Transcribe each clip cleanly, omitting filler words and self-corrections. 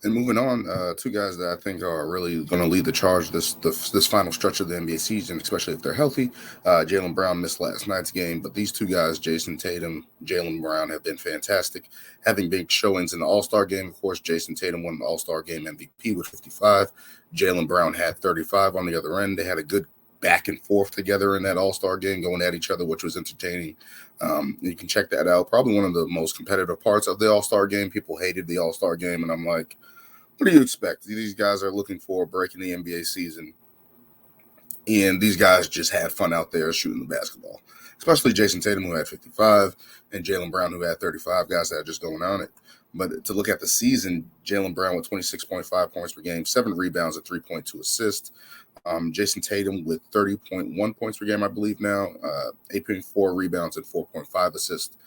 And moving on, two guys that I think are really going to lead the charge this final stretch of the NBA season, especially if they're healthy. Jaylen Brown missed last night's game, but these two guys, Jayson Tatum, Jaylen Brown, have been fantastic, having big showings in the All Star game. Of course, Jayson Tatum won the All Star game MVP with 55. Jaylen Brown had 35 on the other end. They had a good back and forth together in that All Star game, going at each other, which was entertaining. You can check that out. Probably one of the most competitive parts of the All Star game. People hated the All Star game, and I'm like, what do you expect? These guys are looking for a break in the NBA season, and these guys just had fun out there shooting the basketball. Especially Jayson Tatum, who had 55, and Jaylen Brown, who had 35. Guys that are just going on it. But to look at the season, Jaylen Brown with 26.5 points per game, 7 rebounds, and 3.2 assists. Jayson Tatum with 30.1 points per game, I believe now, 8.4 rebounds and 4.5 assists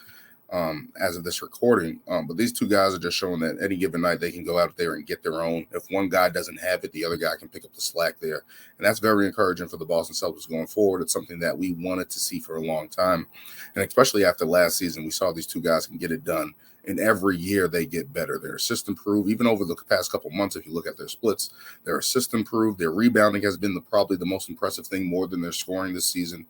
as of this recording. But these two guys are just showing that any given night they can go out there and get their own. If one guy doesn't have it, the other guy can pick up the slack there. And that's very encouraging for the Boston Celtics going forward. It's something that we wanted to see for a long time. And especially after last season, we saw these two guys can get it done. And every year they get better. Their assist improved. Even over the past couple months, if you look at their splits, their assist improved. Their rebounding has been probably the most impressive thing, more than their scoring this season,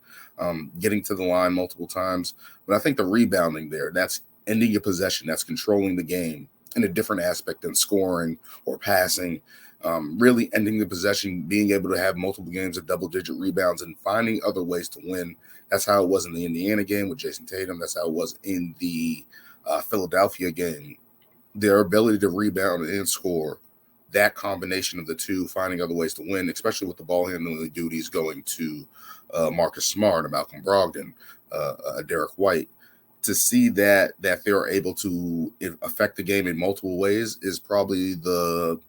getting to the line multiple times. But I think the rebounding there, that's ending your possession, that's controlling the game in a different aspect than scoring or passing. Really ending the possession, being able to have multiple games of double-digit rebounds and finding other ways to win. That's how it was in the Indiana game with Jayson Tatum. That's how it was in the Philadelphia game. Their ability to rebound and score, that combination of the two, finding other ways to win, especially with the ball handling duties going to Marcus Smart, Malcolm Brogdon, Derek White, to see that they're able to affect the game in multiple ways is probably the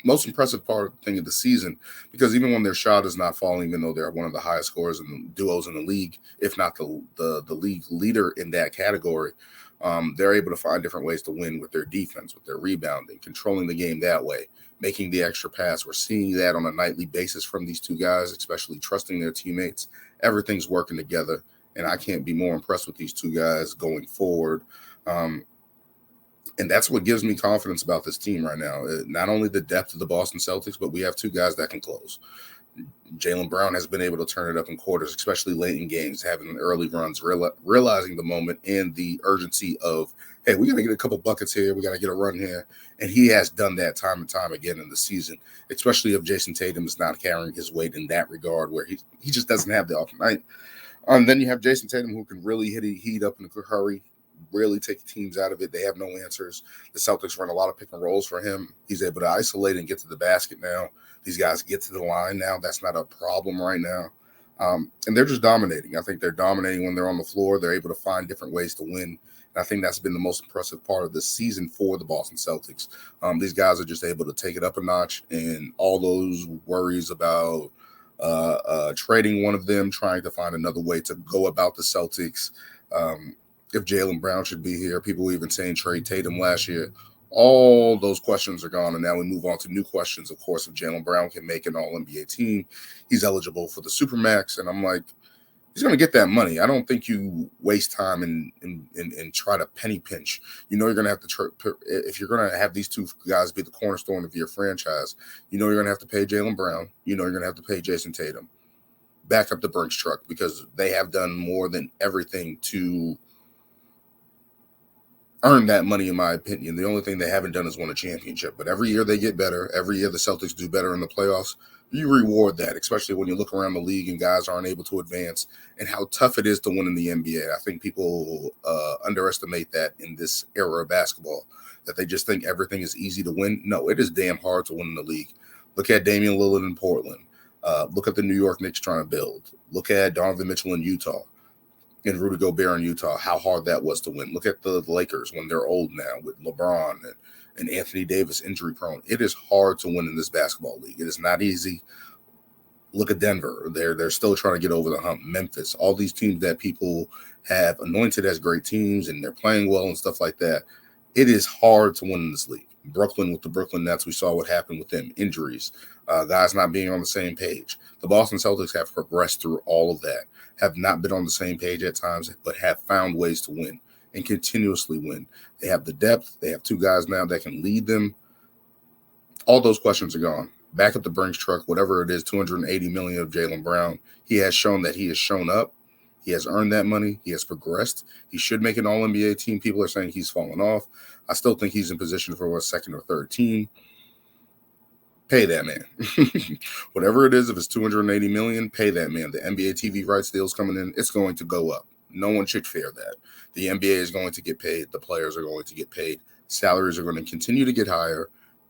most impressive thing of the season, because even when their shot is not falling, even though they're one of the highest scorers and duos in the league, if not the league leader in that category, they're able to find different ways to win with their defense, with their rebounding, controlling the game that way, making the extra pass. We're seeing that on a nightly basis from these two guys, especially trusting their teammates. Everything's working together, and I can't be more impressed with these two guys going forward. And that's what gives me confidence about this team right now. Not only the depth of the Boston Celtics, but we have two guys that can close. Jaylen Brown has been able to turn it up in quarters, especially late in games, having early runs, realizing the moment and the urgency of, hey, we got to get a couple buckets here. We got to get a run here. And he has done that time and time again in the season, especially if Jayson Tatum is not carrying his weight in that regard, where he just doesn't have the off night. Then you have Jayson Tatum, who can really hit heat up in a hurry, really take teams out of it. They have no answers. The Celtics run a lot of pick and rolls for him. He's able to isolate and get to the basket now. These guys get to the line now. That's not a problem right now. And they're just dominating. I think they're dominating when they're on the floor. They're able to find different ways to win. And I think that's been the most impressive part of the season for the Boston Celtics. These guys are just able to take it up a notch, and all those worries about trading one of them, trying to find another way to go about the Celtics. If Jaylen Brown should be here, people were even saying trade Tatum last year. All those questions are gone, and now we move on to new questions. Of course, if Jaylen Brown can make an All-NBA team, he's eligible for the Supermax, and I'm like, he's going to get that money. I don't think you waste time and try to penny pinch. You know you're going to have to if you're going to have these two guys be the cornerstone of your franchise, you know you're going to have to pay Jaylen Brown. You know you're going to have to pay Jayson Tatum. Back up the Brinks truck, because they have done more than everything to earn that money, in my opinion. The only thing they haven't done is won a championship. But every year they get better. Every year the Celtics do better in the playoffs. You reward that, especially when you look around the league and guys aren't able to advance, and how tough it is to win in the NBA. I think people underestimate that in this era of basketball, that they just think everything is easy to win. No, it is damn hard to win in the league. Look at Damian Lillard in Portland. Look at the New York Knicks trying to build. Look at Donovan Mitchell in Utah. And Rudy Gobert in Utah, how hard that was to win. Look at the Lakers when they're old now with LeBron and Anthony Davis injury prone. It is hard to win in this basketball league. It is not easy. Look at Denver. They're still trying to get over the hump. Memphis, all these teams that people have anointed as great teams and they're playing well and stuff like that. It is hard to win in this league. Brooklyn, with the Brooklyn Nets, we saw what happened with them. Injuries, guys not being on the same page. The Boston Celtics have progressed through all of that, have not been on the same page at times, but have found ways to win and continuously win. They have the depth. They have two guys now that can lead them. all those questions are gone. Back at the Brinks truck, whatever it is, $280 million of Jaylen Brown. He has shown that he has shown up. He has earned that money. He has progressed. He should make an All-NBA team. People are saying he's fallen off. I still think he's in position for a second or third team. Pay that man. Whatever it is, if it's $280 million, pay that man. The NBA TV rights deal's coming in. It's going to go up. No one should fear that. The NBA is going to get paid. The players are going to get paid. Salaries are going to continue to get higher,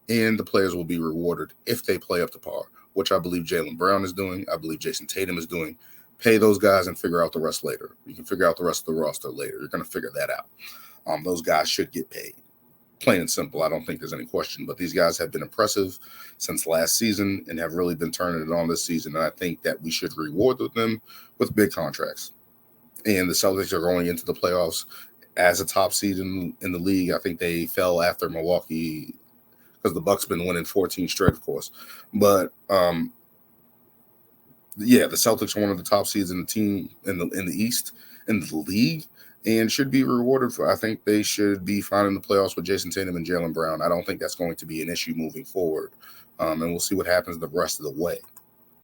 and the players will be rewarded if they play up to par, which I believe Jaylen Brown is doing. I believe Jayson Tatum is doing. Pay those guys and figure out the rest later. You can figure out the rest of the roster later. You're going to figure that out. Those guys should get paid. Plain and simple. I don't think there's any question. But these guys have been impressive since last season and have really been turning it on this season. And I think that we should reward them with big contracts. And the Celtics are going into the playoffs as a top seed in the league. I think they fell after Milwaukee because the Bucks been winning 14 straight, of course. But yeah, the Celtics are one of the top seeds in the team in the East in the league, and should be rewarded for. I think they should be fine in the playoffs with Jayson Tatum and Jaylen Brown. I don't think that's going to be an issue moving forward, and we'll see what happens the rest of the way.